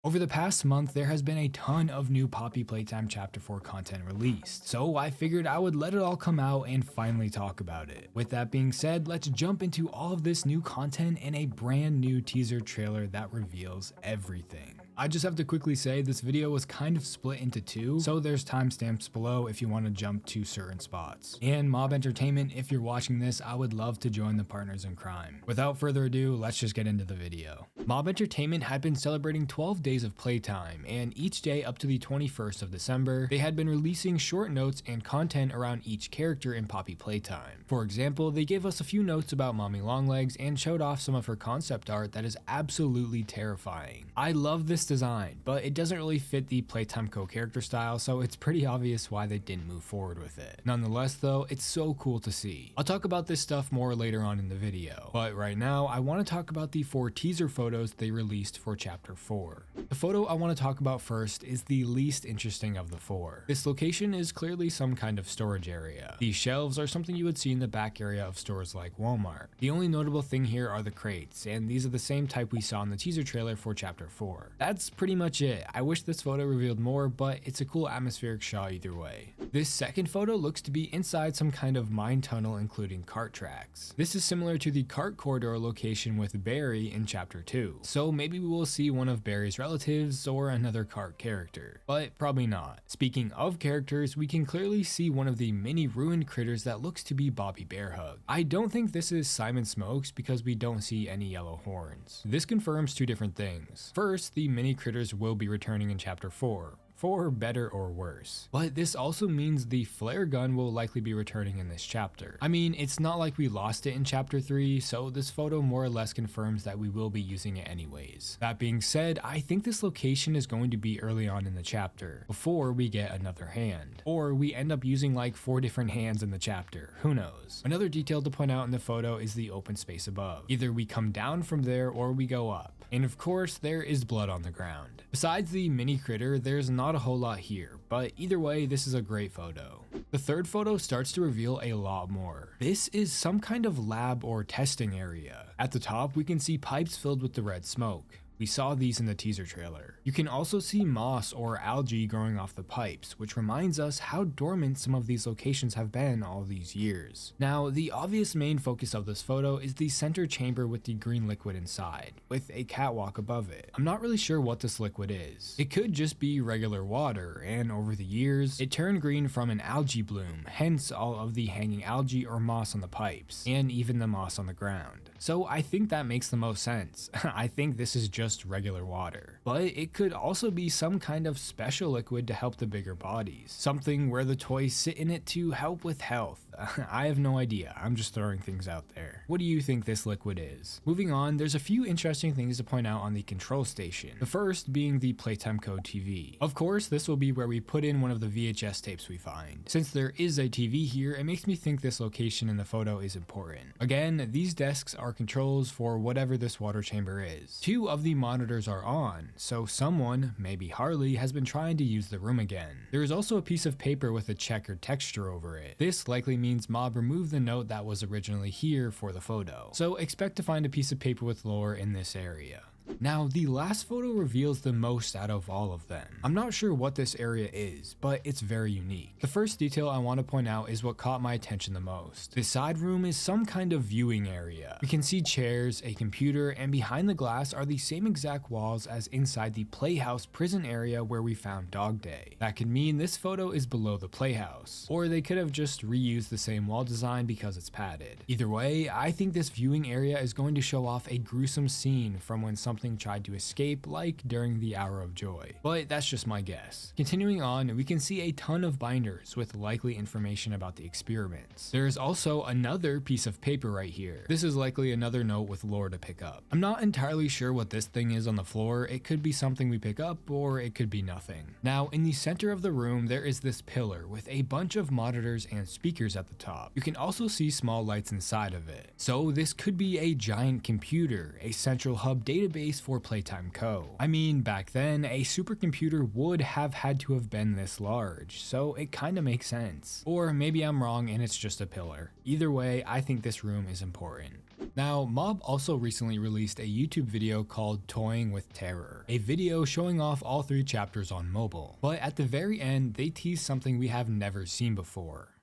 Over the past month, there has been a ton of new Poppy Playtime Chapter 4 content released, so I figured I would let it all come out and finally talk about it. With that being said, let's jump into all of this new content and a brand new teaser trailer that reveals everything. I just have to quickly say this video was kind of split into two, so there's timestamps below if you want to jump to certain spots. And Mob Entertainment, if you're watching this, I would love to join the partners in crime. Without further ado, let's just get into the video. Mob Entertainment had been celebrating 12 days of playtime, and each day up to the 21st of December, they had been releasing short notes and content around each character in Poppy Playtime. For example, they gave us a few notes about Mommy Longlegs and showed off some of her concept art that is absolutely terrifying. I love this design, but it doesn't really fit the Playtime Co character style, so it's pretty obvious why they didn't move forward with it. Nonetheless though, it's so cool to see. I'll talk about this stuff more later on in the video, but right now I want to talk about the 4 teaser photos they released for Chapter 4. The photo I want to talk about first is the least interesting of the 4. This location is clearly some kind of storage area. These shelves are something you would see in the back area of stores like Walmart. The only notable thing here are the crates, and these are the same type we saw in the teaser trailer for Chapter 4. That's pretty much it. I wish this photo revealed more, but it's a cool atmospheric shot either way. This second photo looks to be inside some kind of mine tunnel including cart tracks. This is similar to the cart corridor location with Barry in Chapter 2, so maybe we will see one of Barry's relatives or another cart character, but probably not. Speaking of characters, we can clearly see one of the mini ruined critters that looks to be Bobby Bearhug. I don't think this is Simon Smokes because we don't see any yellow horns. This confirms 2 different things. First, the mini critters will be returning in Chapter 4. For better or worse. But this also means the flare gun will likely be returning in this chapter. I mean, it's not like we lost it in Chapter 3, so this photo more or less confirms that we will be using it anyways. That being said, I think this location is going to be early on in the chapter, before we get another hand. Or we end up using like 4 different hands in the chapter, who knows. Another detail to point out in the photo is the open space above. Either we come down from there or we go up. And of course, there is blood on the ground. Besides the mini critter, there's not a whole lot here, but either way, this is a great photo. The third photo starts to reveal a lot more. This is some kind of lab or testing area. At the top, we can see pipes filled with the red smoke. We saw these in the teaser trailer. You can also see moss or algae growing off the pipes, which reminds us how dormant some of these locations have been all these years. Now, the obvious main focus of this photo is the center chamber with the green liquid inside, with a catwalk above it. I'm not really sure what this liquid is. It could just be regular water, and over the years, it turned green from an algae bloom, hence all of the hanging algae or moss on the pipes, and even the moss on the ground. So I think that makes the most sense. I think this is just regular water. But it could also be some kind of special liquid to help the bigger bodies. Something where the toys sit in it to help with health. I have no idea. I'm just throwing things out there. What do you think this liquid is? Moving on, there's a few interesting things to point out on the control station. The first being the Playtime Co TV. Of course, this will be where we put in one of the VHS tapes we find. Since there is a TV here, it makes me think this location in the photo is important. Again, these desks are controls for whatever this water chamber is. 2 of the monitors are on, so someone, maybe Harley, has been trying to use the room again. There is also a piece of paper with a checkered texture over it. This likely means Mob removed the note that was originally here for the photo, so expect to find a piece of paper with lore in this area. Now, the last photo reveals the most out of all of them. I'm not sure what this area is, but it's very unique. The first detail I want to point out is what caught my attention the most. This side room is some kind of viewing area. We can see chairs, a computer, and behind the glass are the same exact walls as inside the Playhouse prison area where we found Dog Day. That could mean this photo is below the Playhouse, or they could have just reused the same wall design because it's padded. Either way, I think this viewing area is going to show off a gruesome scene from when something tried to escape, like during the Hour of Joy. But that's just my guess. Continuing on, we can see a ton of binders with likely information about the experiments. There is also another piece of paper right here. This is likely another note with lore to pick up. I'm not entirely sure what this thing is on the floor. It could be something we pick up, or it could be nothing. Now, in the center of the room, there is this pillar with a bunch of monitors and speakers at the top. You can also see small lights inside of it. So this could be a giant computer, a central hub database for Playtime Co. I mean, back then, a supercomputer would have had to have been this large, so it kinda makes sense. Or maybe I'm wrong and it's just a pillar. Either way, I think this room is important. Now, Mob also recently released a YouTube video called Toying with Terror, a video showing off all 3 chapters on mobile. But at the very end, they teased something we have never seen before.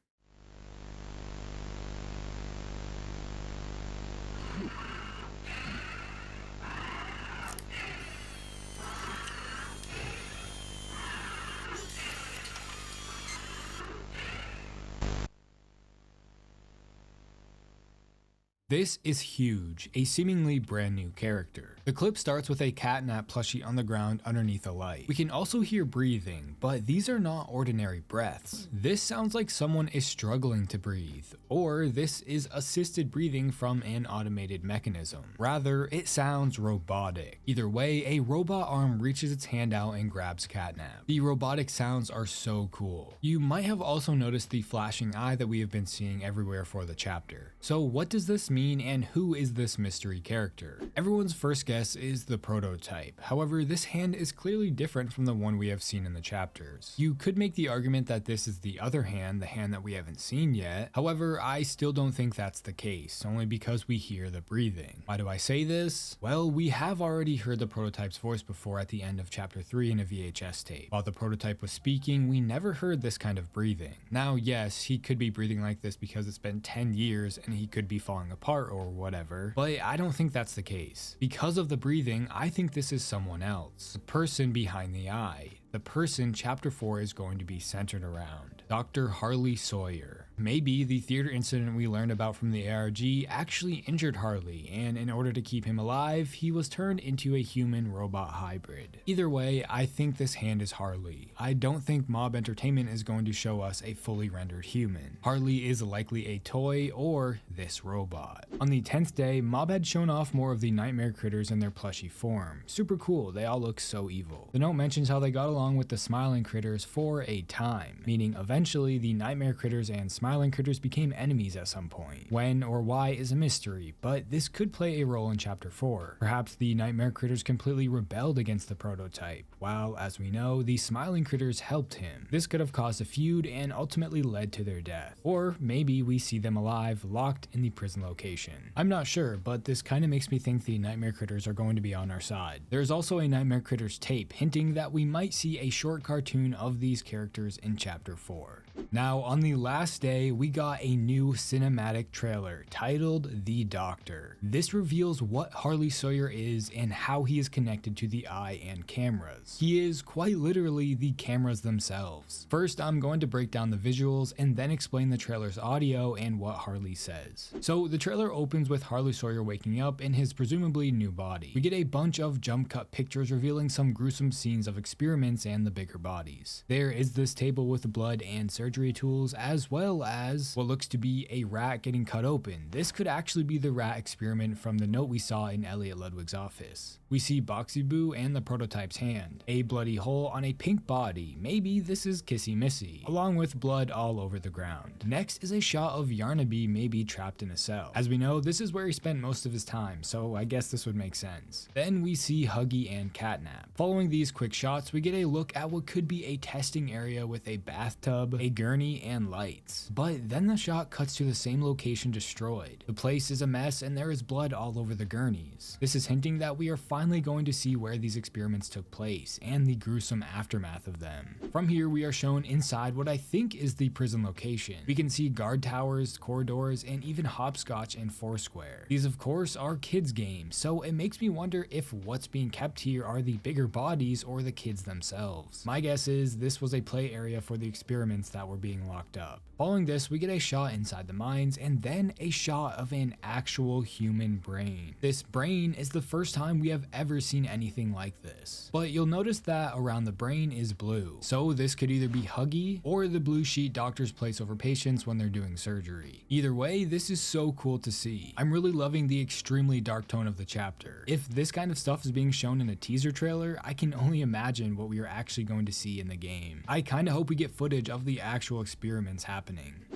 This is huge, a seemingly brand new character. The clip starts with a catnap plushie on the ground underneath a light. We can also hear breathing, but these are not ordinary breaths. This sounds like someone is struggling to breathe, or this is assisted breathing from an automated mechanism. Rather, it sounds robotic. Either way, a robot arm reaches its hand out and grabs catnap. The robotic sounds are so cool. You might have also noticed the flashing eye that we have been seeing everywhere for the chapter. So what does this mean, and who is this mystery character? Everyone's first guess is the prototype. However, this hand is clearly different from the one we have seen in the chapters. You could make the argument that this is the other hand, the hand that we haven't seen yet. However, I still don't think that's the case, only because we hear the breathing. Why do I say this? Well, we have already heard the prototype's voice before at the end of chapter 3 in a VHS tape. While the prototype was speaking, we never heard this kind of breathing. Now, yes, he could be breathing like this because it's been 10 years and he could be falling apart or whatever, but I don't think that's the case. Because of the breathing, I think this is someone else. The person behind the eye. The person chapter 4 is going to be centered around. Dr. Harley Sawyer. Maybe the theater incident we learned about from the ARG actually injured Harley, and in order to keep him alive, he was turned into a human-robot hybrid. Either way, I think this hand is Harley. I don't think Mob Entertainment is going to show us a fully rendered human. Harley is likely a toy or this robot. On the 10th day, Mob had shown off more of the nightmare critters in their plushy form. Super cool, they all look so evil. The note mentions how they got along with the smiling critters for a time, meaning eventually the nightmare critters and smiling critters became enemies at some point. When or why is a mystery, but this could play a role in chapter 4. Perhaps the nightmare critters completely rebelled against the prototype, while, as we know, the smiling critters helped him. This could have caused a feud and ultimately led to their death. Or maybe we see them alive, locked in the prison location. I'm not sure, but this kind of makes me think the nightmare critters are going to be on our side. There's also a nightmare critters tape hinting that we might see a short cartoon of these characters in chapter 4. Now, on the last day, we got a new cinematic trailer titled The Doctor. This reveals what Harley Sawyer is and how he is connected to the eye and cameras. He is quite literally the cameras themselves. First, I'm going to break down the visuals and then explain the trailer's audio and what Harley says. So the trailer opens with Harley Sawyer waking up in his presumably new body. We get a bunch of jump cut pictures revealing some gruesome scenes of experiments and the bigger bodies. There is this table with blood and surgery tools, as well as what looks to be a rat getting cut open. This could actually be the rat experiment from the note we saw in Elliot Ludwig's office. We see Boxy Boo and the prototype's hand, a bloody hole on a pink body, maybe this is Kissy Missy, along with blood all over the ground. Next is a shot of Yarnaby maybe trapped in a cell. As we know, this is where he spent most of his time, so I guess this would make sense. Then we see Huggy and Catnap. Following these quick shots, we get a look at what could be a testing area with a bathtub, a gurney, and lights. But then the shot cuts to the same location destroyed. The place is a mess and there is blood all over the gurneys. This is hinting that we are finally going to see where these experiments took place and the gruesome aftermath of them. From here, we are shown inside what I think is the prison location. We can see guard towers, corridors, and even hopscotch and Foursquare. These of course are kids games, so it makes me wonder if what's being kept here are the bigger bodies or the kids themselves. My guess is this was a play area for the experiments that were being locked up. Following this, we get a shot inside the mines and then a shot of an actual human brain. This brain is the first time we have ever seen anything like this. But you'll notice that around the brain is blue. So this could either be Huggy or the blue sheet doctors place over patients when they're doing surgery. Either way, this is so cool to see. I'm really loving the extremely dark tone of the chapter. If this kind of stuff is being shown in a teaser trailer, I can only imagine what we are actually going to see in the game. I kinda hope we get footage of the actual experiments happening.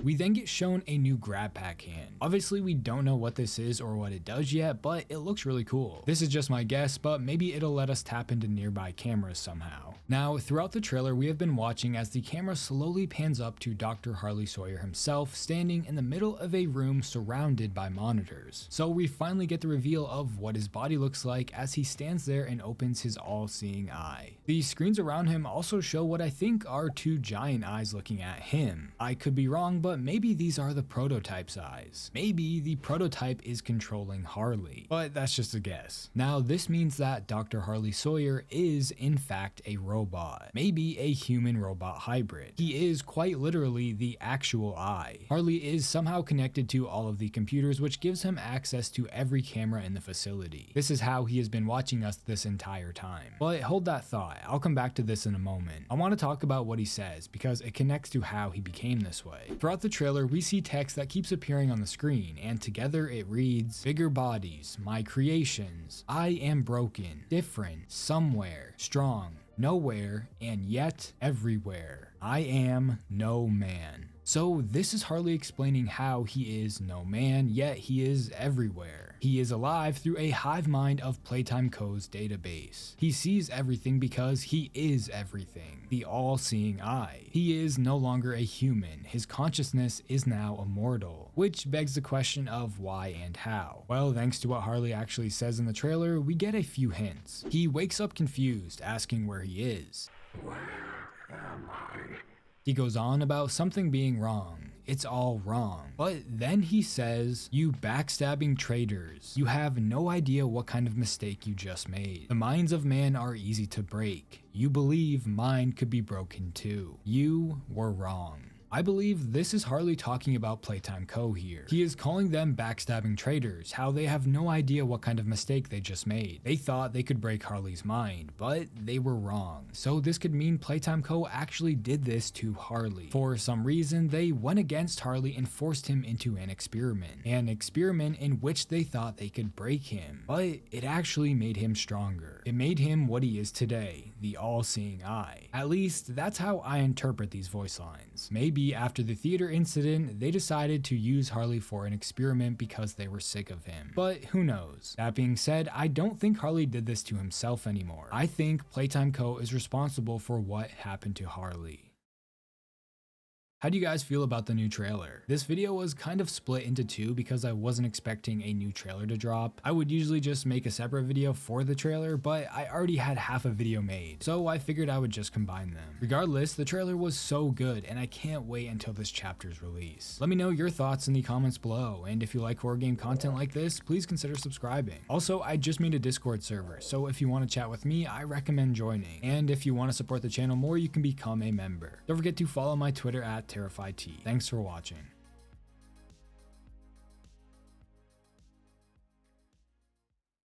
We then get shown a new grab pack hand. Obviously we don't know what this is or what it does yet, but it looks really cool. This is just my guess, but maybe it'll let us tap into nearby cameras somehow. Now, throughout the trailer, we have been watching as the camera slowly pans up to Dr. Harley Sawyer himself, standing in the middle of a room surrounded by monitors. So we finally get the reveal of what his body looks like as he stands there and opens his all-seeing eye. The screens around him also show what I think are two giant eyes looking at him. I could be wrong, but maybe these are the prototype's eyes. Maybe the prototype is controlling Harley, but that's just a guess. Now, this means that Dr. Harley Sawyer is in fact a robot, maybe a human-robot hybrid. He is quite literally the actual eye. Harley is somehow connected to all of the computers, which gives him access to every camera in the facility. This is how he has been watching us this entire time. But hold that thought, I'll come back to this in a moment. I want to talk about what he says because it connects to how he became this way. Throughout the trailer, we see text that keeps appearing on the screen, and together it reads, "Bigger bodies, my creations, I am broken, different, somewhere, strong, nowhere, and yet everywhere. I am no man." So this is Harley explaining how he is no man, yet he is everywhere. He is alive through a hive mind of Playtime Co's database. He sees everything because he is everything, the all-seeing eye. He is no longer a human. His consciousness is now immortal, which begs the question of why and how. Well, thanks to what Harley actually says in the trailer, we get a few hints. He wakes up confused, asking where he is. Where am I? He goes on about something being wrong. It's all wrong. But then he says, "You backstabbing traitors. You have no idea what kind of mistake you just made. The minds of man are easy to break. You believe mine could be broken too. You were wrong." I believe this is Harley talking about Playtime Co here. He is calling them backstabbing traitors, how they have no idea what kind of mistake they just made. They thought they could break Harley's mind, but they were wrong. So this could mean Playtime Co actually did this to Harley. For some reason, they went against Harley and forced him into an experiment in which they thought they could break him, but it actually made him stronger. It made him what he is today, the all-seeing eye. At least that's how I interpret these voice lines. Maybe after the theater incident, they decided to use Harley for an experiment because they were sick of him. But who knows? That being said, I don't think Harley did this to himself anymore. I think Playtime Co is responsible for what happened to Harley. How do you guys feel about the new trailer? This video was kind of split into two because I wasn't expecting a new trailer to drop. I would usually just make a separate video for the trailer, but I already had half a video made, so I figured I would just combine them. Regardless, the trailer was so good and I can't wait until this chapter's release. Let me know your thoughts in the comments below, and if you like horror game content like this, please consider subscribing. Also, I just made a Discord server, so if you want to chat with me, I recommend joining. And if you want to support the channel more, you can become a member. Don't forget to follow my Twitter at TerrifiedT. Thanks for watching.